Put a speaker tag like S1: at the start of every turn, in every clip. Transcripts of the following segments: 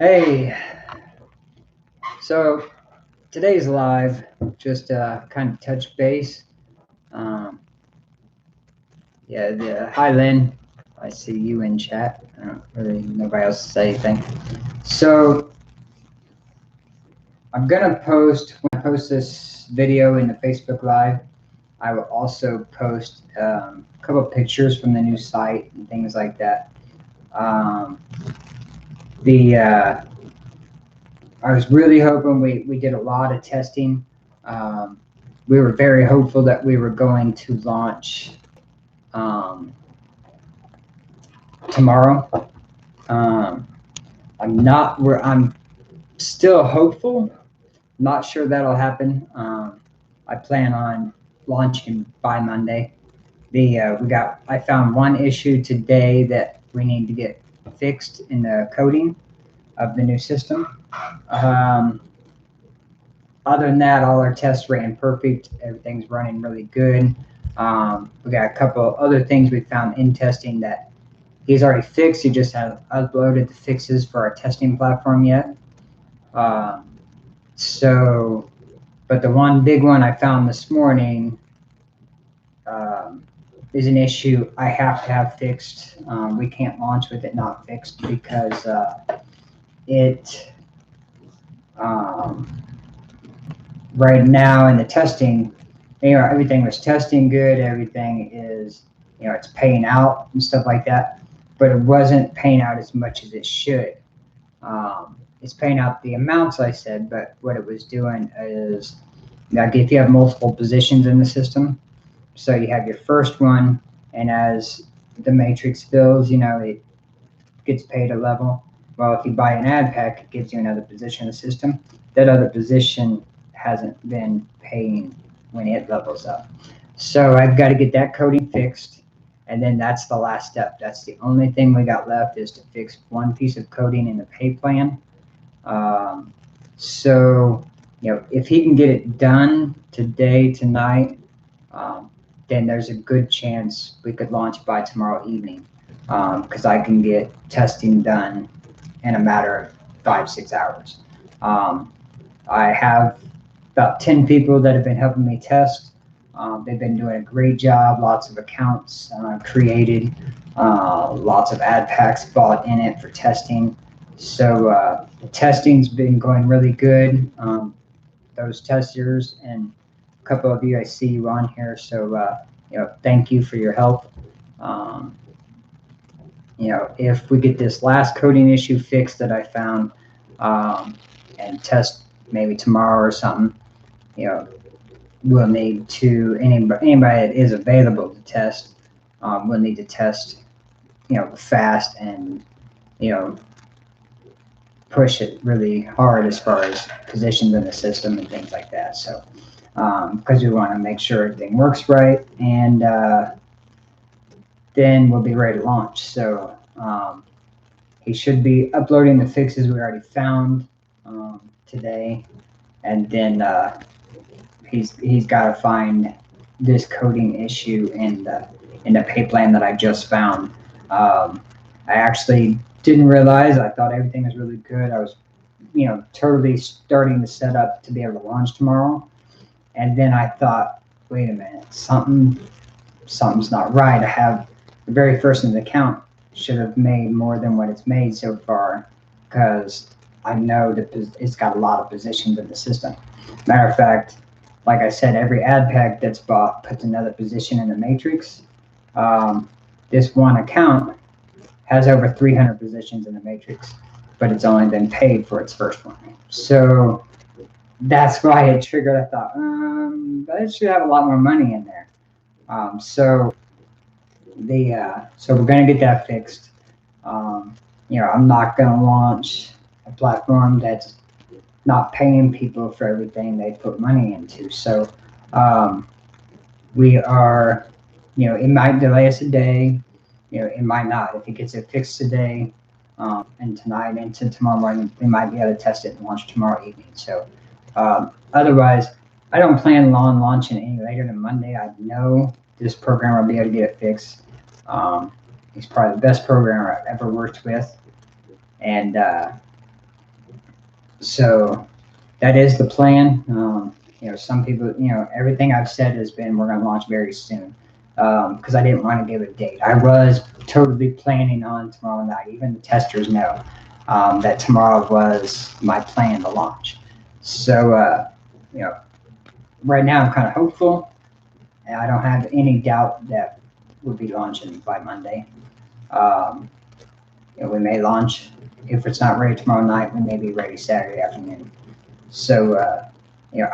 S1: Hey, so today's live, just kind of touch base. Um, hi Lynn, I see you in chat. I don't really, nobody else say anything. So I'm gonna post, when I post this video in the Facebook Live, I will also post a couple of pictures from the new site and things like that. Um, the I was really hoping we did a lot of testing. Um, we were very hopeful that we were going to launch um, tomorrow. Um, I'm still hopeful. Not sure that'll happen. I plan on launching by Monday. I found one issue today that we need to get fixed in the coding of the new system. Um, Other than that, all our tests ran perfect. Everything's running really good. We got a couple other things we found in testing that he's already fixed. He just hasn't uploaded the fixes for our testing platform yet. Um, so, but the one big one I found this morning um, is an issue I have to have fixed. We can't launch with it not fixed because it um, right now in the testing, everything was testing good. Everything is, it's paying out and stuff like that, but it wasn't paying out as much as it should. It's paying out the amounts I said, but what it was doing is, like if you have multiple positions in the system, so you have your first one, and as the matrix fills, it gets paid a level. Well, if you buy an ad pack, it gives you another position in the system. That other position hasn't been paying when it levels up. So I've got to get that coding fixed. And then that's the last step. That's the only thing we got left is to fix one piece of coding in the pay plan. Um, so, if he can get it done today, tonight, um, then there's a good chance we could launch by tomorrow evening because I can get testing done in a matter of 5, 6 hours. Um, I have about 10 people that have been helping me test. They've been doing a great job, lots of accounts created, lots of ad packs bought in it for testing. So the testing's been going really good. Those testers and a couple of you, I see you on here. So, thank you for your help. Um, if we get this last coding issue fixed that I found um, and test maybe tomorrow or something, you know, we'll need to, anybody that is available to test, we'll need to test, fast and, you know, push it really hard as far as positions in the system and things like that. So, because we want to make sure everything works right, and then we'll be ready to launch. So he should be uploading the fixes we already found today, and then he's got to find this coding issue in the pay plan that I just found. I actually didn't realize. I thought everything was really good. I was, totally starting to set up to be able to launch tomorrow, and then I thought, wait a minute, something's not right. I have the very first in the account should have made more than what it's made so far because I know that it's got a lot of positions in the system. Matter of fact, like I said, every ad pack that's bought puts another position in the matrix. Um, this one account has over 300 positions in the matrix, but it's only been paid for its first one. So that's why it triggered. I thought, that should have a lot more money in there. So we're gonna get that fixed. I'm not gonna launch a platform that's not paying people for everything they put money into. So um, we are, it might delay us a day. It might not. If it gets it fixed today and tonight into tomorrow morning, we might be able to test it and launch tomorrow evening. So otherwise, I don't plan on launching any later than Monday. I know this programmer will be able to get it fixed. He's probably the best programmer I've ever worked with, and So that is the plan. Some people, everything I've said has been we're going to launch very soon because I didn't want to give a date. I was totally planning on tomorrow night. Even the testers know that tomorrow was my plan to launch. So, right now I'm kind of hopeful, and I don't have any doubt that we'll be launching by Monday. Um, we may launch, if it's not ready tomorrow night, we may be ready Saturday afternoon. So,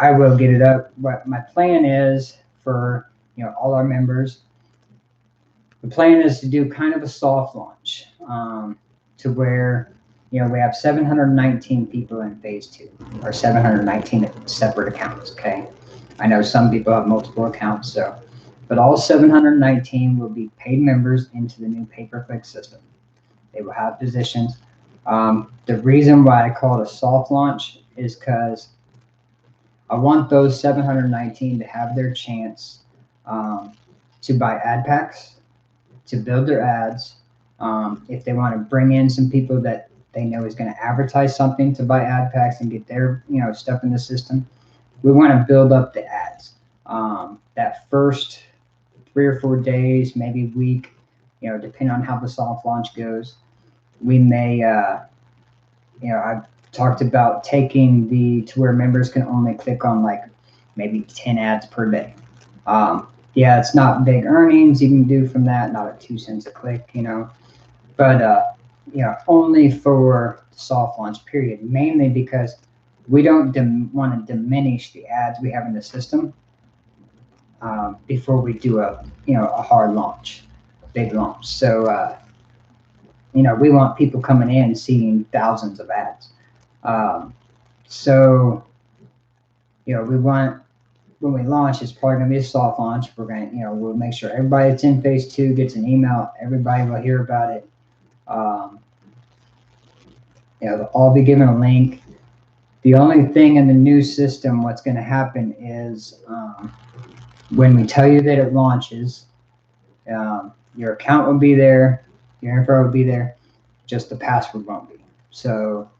S1: I will get it up. What my plan is for, all our members, the plan is to do kind of a soft launch to where, we have 719 people in phase 2 or 719 separate accounts. Okay. I know some people have multiple accounts, but all 719 will be paid members into the new pay-per-click system. They will have positions. The reason why I call it a soft launch is because I want those 719 to have their chance to buy ad packs, to build their ads. If they want to bring in some people that they know is going to advertise something to buy ad packs and get their stuff in the system, we want to build up the ads. That first 3 or 4 days, maybe week, depending on how the soft launch goes, we may, I've talked about taking to where members can only click on like maybe 10 ads per day. It's not big earnings you can do from that, not at 2 cents a click, but only for the soft launch period, mainly because we don't want to diminish the ads we have in the system before we do a hard launch, big launch. So, we want people coming in seeing thousands of ads. So, we want, when we launch, it's probably going to be a soft launch. We're going to, we'll make sure everybody that's in phase 2 gets an email. Everybody will hear about it. They'll all be given a link. The only thing in the new system, what's going to happen is when we tell you that it launches, your account will be there, your info will be there, just the password won't be. So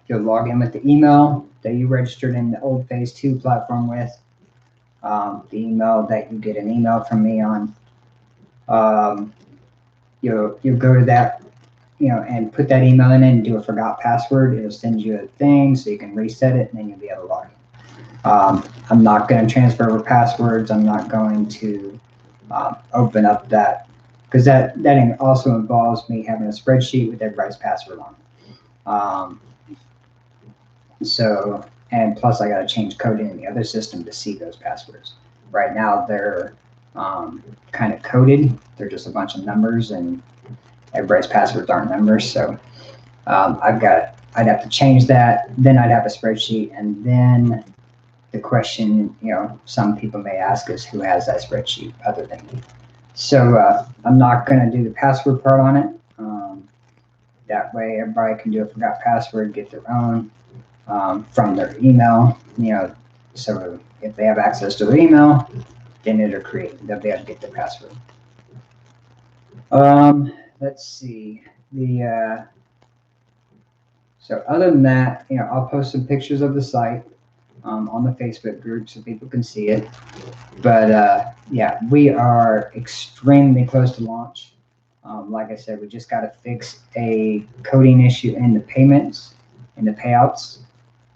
S1: you'll log in with the email that you registered in the old phase 2 platform with, the email that you get an email from me on. You'll go to that, and put that email in and do a forgot password. It'll send you a thing so you can reset it, and then you'll be able to log in. I'm not going to transfer over passwords. I'm not going to open up that, because that also involves me having a spreadsheet with everybody's password on it. So, and plus I got to change coding in the other system to see those passwords. Right now they're kind of coded. They're just a bunch of numbers, and everybody's passwords aren't numbers. So I'd have to change that. Then I'd have a spreadsheet, and then the question, some people may ask is who has that spreadsheet other than me. So I'm not going to do the password part on it. That way everybody can do a forgot password, get their own from their email. So if they have access to their email, then they'll be able to get their password. Let's see. So other than that, I'll post some pictures of the site on the Facebook group so people can see it. But we are extremely close to launch. Like I said, we just got to fix a coding issue in the payments, in the payouts,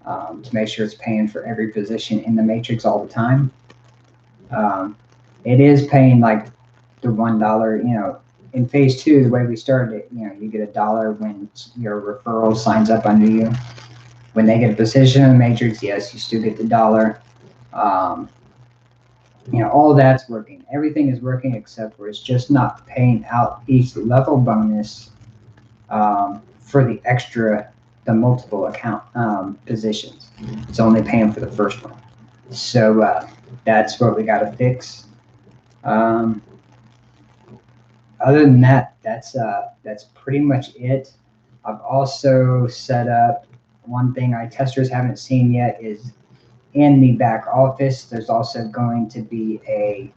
S1: to make sure it's paying for every position in the matrix all the time. It is paying like the $1, in phase 2, the way we started it, you get $1 when your referral signs up under you. When they get a position in the matrix, yes, you still get the $1. All that's working. Everything is working except for it's just not paying out each level bonus for the multiple account positions. It's only paying for the first one. So that's what we got to fix. Other than that, that's pretty much it. I've also set up one thing testers haven't seen yet is in the back office. There's also going to be a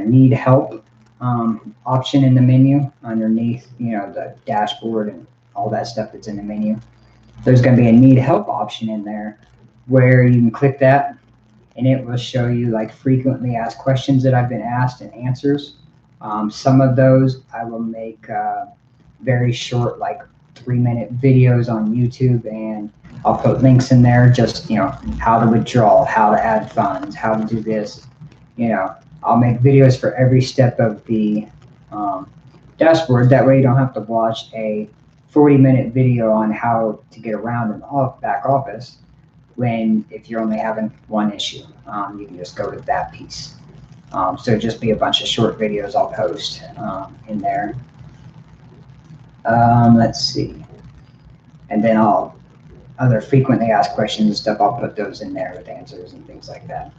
S1: need help option in the menu underneath, the dashboard and all that stuff that's in the menu. there's going to be a need help option in there where you can click that, and it will show you like frequently asked questions that I've been asked and answers. Some of those I will make very short, like 3-minute videos on YouTube, and I'll put links in there, just, how to withdraw, how to add funds, how to do this. I'll make videos for every step of the dashboard. That way you don't have to watch a 40-minute video on how to get around in the back office if you're only having one issue. You can just go to that piece. So just be a bunch of short videos I'll post in there. Let's see. And then other frequently asked questions and stuff, I'll put those in there with answers and things like that.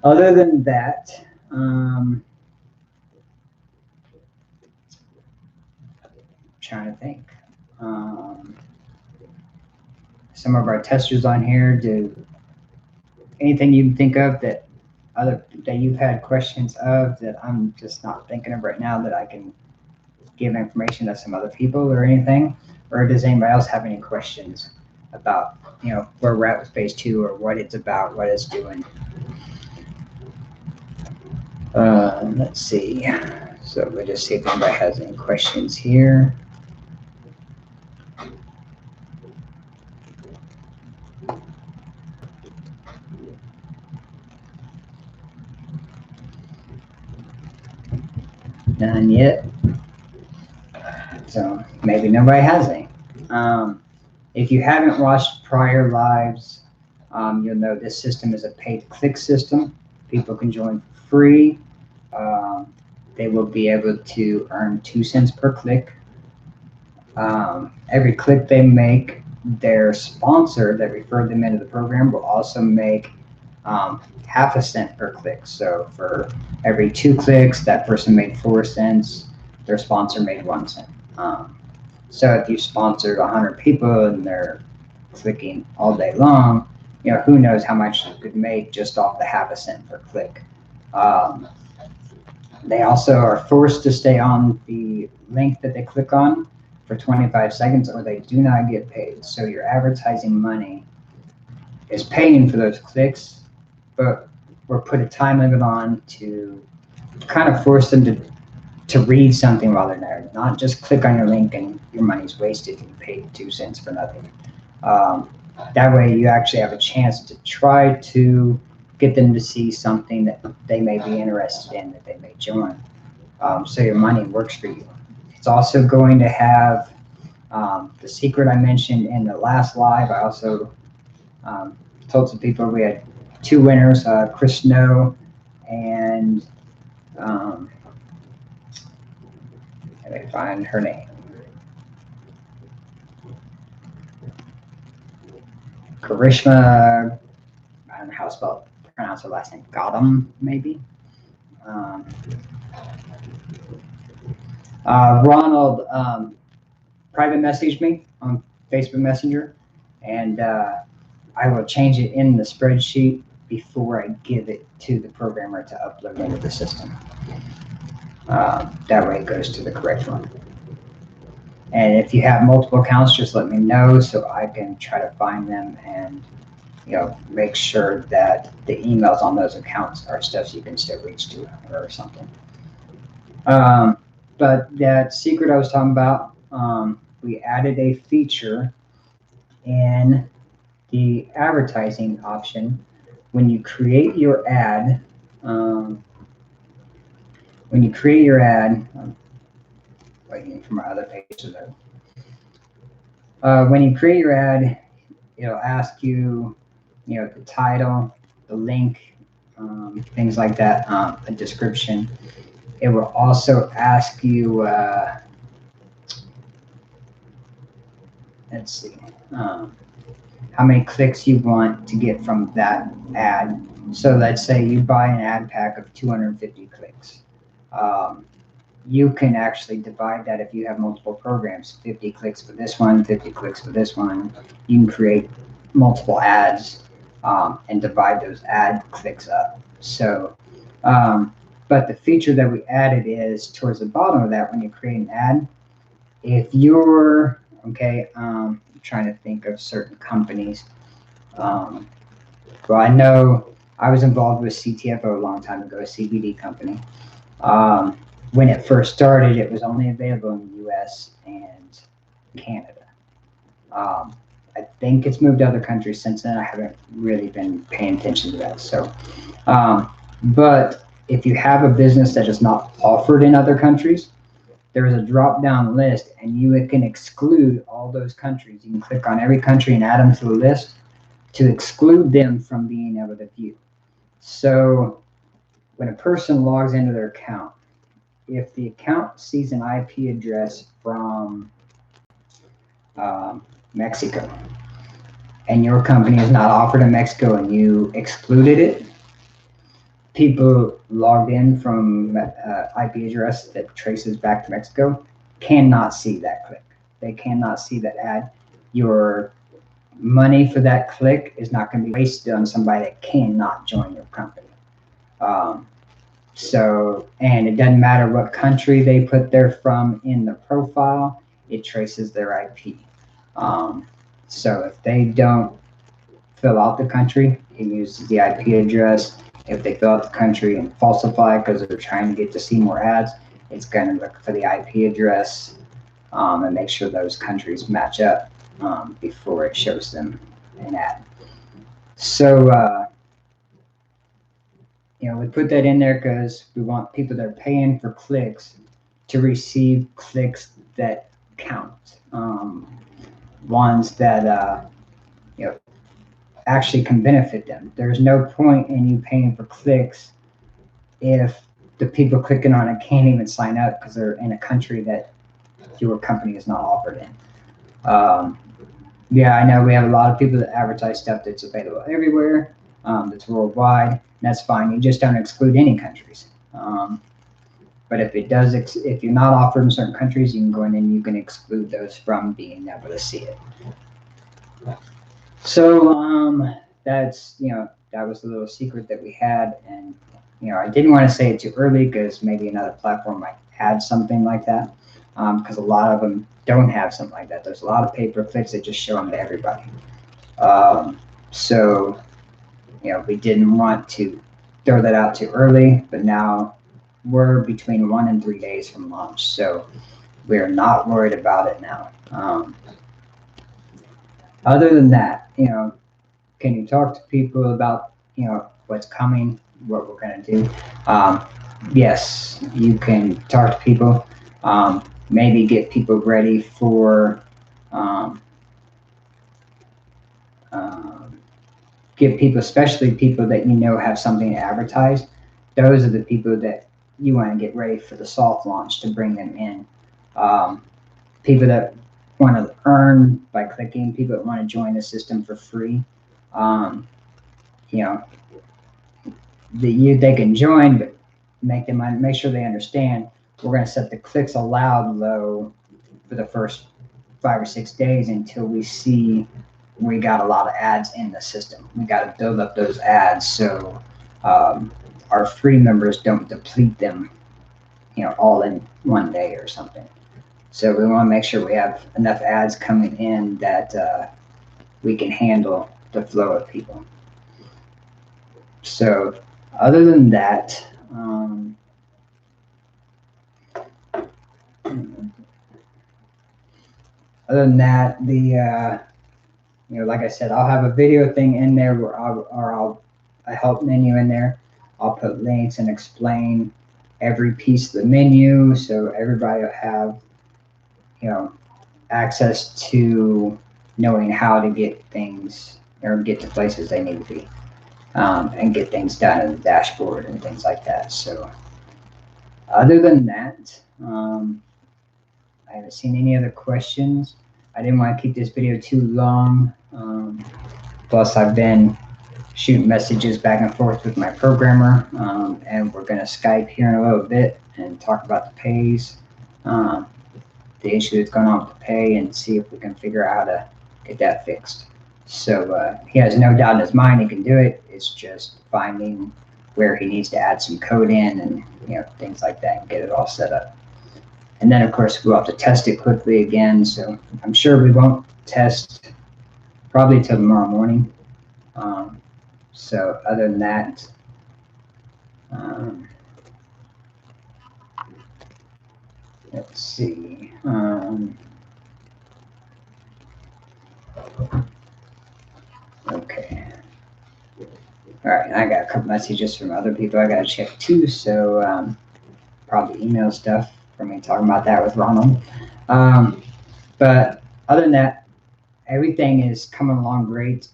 S1: Other than that, trying to think. Some of our testers on here, do anything you can think of that you've had questions of that I'm just not thinking of right now that I can give information to some other people or anything? Or does anybody else have any questions about, where we're at with phase 2 or what it's about, what it's doing? Let's see. So we'll just see if anybody has any questions here. None yet. So maybe nobody has any. If you haven't watched prior lives, you'll know this system is a pay-to-click system. People can join for free. They will be able to earn 2 cents per click. Every click they make, their sponsor that referred them into the program will also make half a cent per click. So for every 2 clicks, that person made 4 cents. Their sponsor made 1 cent. So if you sponsored 100 people and they're clicking all day long, who knows how much you could make just off the half a cent per click. They also are forced to stay on the link that they click on for 25 seconds or they do not get paid. So your advertising money is paying for those clicks, but we're put a time limit on to kind of force them to read something while they're there, not just click on your link and your money's wasted and you paid 2 cents for nothing. That way you actually have a chance to try to get them to see something that they may be interested in, that they may join. So your money works for you. It's also going to have the secret I mentioned in the last live. I also told some people we had 2 winners, Chris Snow and can I find her name? Karishma, I don't know how to pronounce her last name, Gautam, maybe. Ronald private messaged me on Facebook Messenger, and I will change it in the spreadsheet before I give it to the programmer to upload into the system. That way it goes to the correct one. And if you have multiple accounts, just let me know so I can try to find them and make sure that the emails on those accounts are stuff you can still reach to or something. But that secret I was talking about, we added a feature in the advertising option. When you create your ad, I'm waiting for my other page to load. When you create your ad, it'll ask you, the title, the link, things like that, a description. It will also ask you, let's see, how many clicks you want to get from that ad. So let's say you buy an ad pack of 250 clicks. You can actually divide that if you have multiple programs, 50 clicks for this one, 50 clicks for this one. You can create multiple ads and divide those ad clicks up. So, but the feature that we added is towards the bottom of that when you create an ad, if you're, trying to think of certain companies. Well, I know I was involved with CTFO a long time ago, a CBD company. When it first started, it was only available in the US and Canada. I think it's moved to other countries since then. I haven't really been paying attention to that. So, but if you have a business that is not offered in other countries, there is a drop down list and you can exclude all those countries. You can click on every country and add them to the list to exclude them from being able to view. So when a person logs into their account, if the account sees an IP address from Mexico and your company is not offered in Mexico and you excluded it, people logged in from IP address that traces back to Mexico cannot see that click. They cannot see that ad. Your money for that click is not going to be wasted on somebody that cannot join your company. And it doesn't matter what country they put their from in the profile, it traces their IP. So if they don't fill out the country, it uses the IP address. If they fill out the country and falsify because they're trying to get to see more ads, it's going to look for the IP address and make sure those countries match up before it shows them an ad. So, we put that in there because we want people that are paying for clicks to receive clicks that count, ones that actually can benefit them. There's no point in you paying for clicks if the people clicking on it can't even sign up because they're in a country that your company is not offered in. I know we have a lot of people that advertise stuff that's available everywhere, that's worldwide, and that's fine. You just don't exclude any countries. But if you're not offered in certain countries, you can go in and you can exclude those from being able to see it. So that's, that was a little secret that we had. And, I didn't want to say it too early because maybe another platform might add something like that. Because a lot of them don't have something like that. There's a lot of pay-per-clicks that just show them to everybody. We didn't want to throw that out too early, but now we're between 1 and 3 days from launch. So we're not worried about it now. Other than that, can you talk to people about, what's coming, what we're going to do? Yes, you can talk to people, maybe get people ready for, get people, especially people that have something to advertise. Those are the people that you want to get ready for the soft launch to bring them in. People that want to earn by clicking, people that want to join the system for free. They can join, but make sure they understand we're going to set the clicks allowed low for the first 5 or 6 days until we see we got a lot of ads in the system. We got to build up those ads so our free members don't deplete them, all in one day or something. So we want to make sure we have enough ads coming in that we can handle the flow of people. So other than that, like I said, I'll have a video thing in there where I'll a help menu in there. I'll put links and explain every piece of the menu so everybody will have access to knowing how to get things or get to places they need to be, and get things done in the dashboard and things like that. So other than that, I haven't seen any other questions. I didn't want to keep this video too long. Plus I've been shooting messages back and forth with my programmer, and we're going to Skype here in a little bit and talk about the pays, the issue that's going on with the pay, and see if we can figure out how to get that fixed. So he has no doubt in his mind he can do it. It's just finding where he needs to add some code in and things like that and get it all set up. And then, of course, we'll have to test it quickly again. So I'm sure we won't test probably till tomorrow morning. So other than that, let's see. Okay. All right, I got a couple messages from other people I got to check too. So probably email stuff for me talking about that with Ronald. But other than that, everything is coming along great.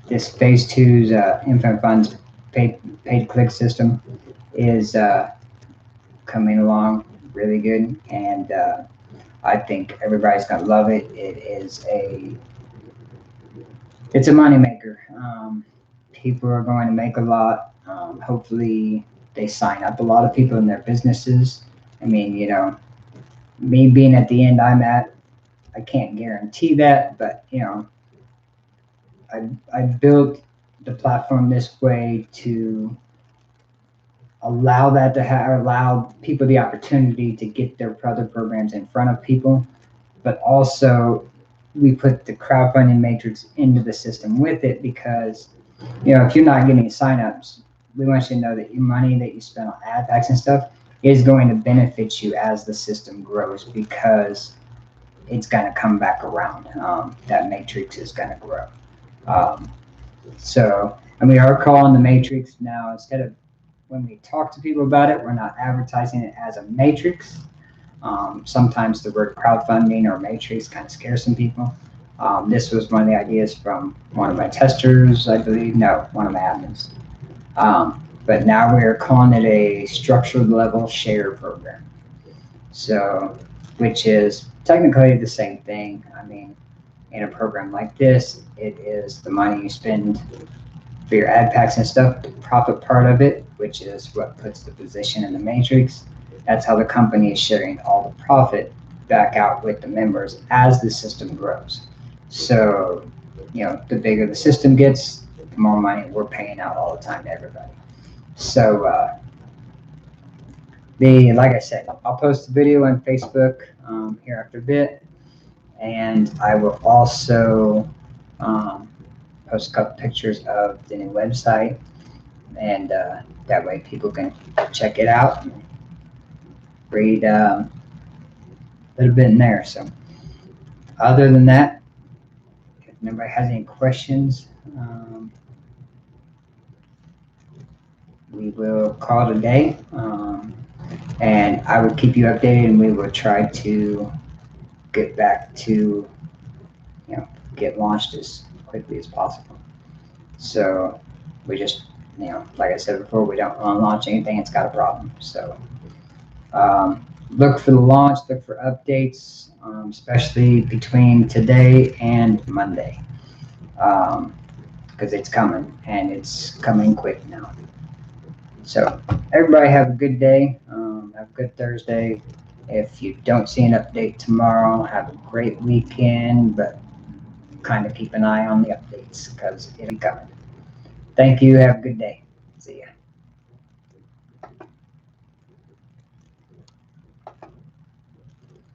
S1: This phase 2's Infinite Funds paid click system is coming along really good, and I think everybody's gonna love it. It's a moneymaker. People are going to make a lot. Hopefully, they sign up a lot of people in their businesses. I mean, me being at the end I'm at, I can't guarantee that, but I built the platform this way to allow that to allow people the opportunity to get their other programs in front of people, but also we put the crowdfunding matrix into the system with it because if you're not getting signups, we want you to know that your money that you spend on ad packs and stuff is going to benefit you as the system grows, because it's going to come back around. That matrix is going to grow. And we are calling the matrix now, instead of when we talk to people about it, we're not advertising it as a matrix. Sometimes the word crowdfunding or matrix kind of scares some people. This was one of the ideas from one of my testers, I believe. No, one of my admins. But now we're calling it a structured level share program. So, which is technically the same thing. I mean, in a program like this, it is the money you spend for your ad packs and stuff, the profit part of it, which is what puts the position in the matrix. That's how the company is sharing all the profit back out with the members as the system grows. So, the bigger the system gets, the more money we're paying out all the time to everybody. So, like I said, I'll post the video on Facebook here after a bit, and I will also post a couple pictures of the new website, and that way people can check it out and read a little bit in there. So other than that, if nobody has any questions, we will call it a day, and I will keep you updated, and we will try to get back to get launched as quickly as possible. So we just, like I said before, we don't want to launch anything it's got a problem. So look for the launch, look for updates, especially between today and Monday, because it's coming, and it's coming quick now. So everybody have a good day, have a good Thursday. If you don't see an update tomorrow, have a great weekend, but kind of keep an eye on the updates because it'll be coming. Thank you. Have a good day. See ya.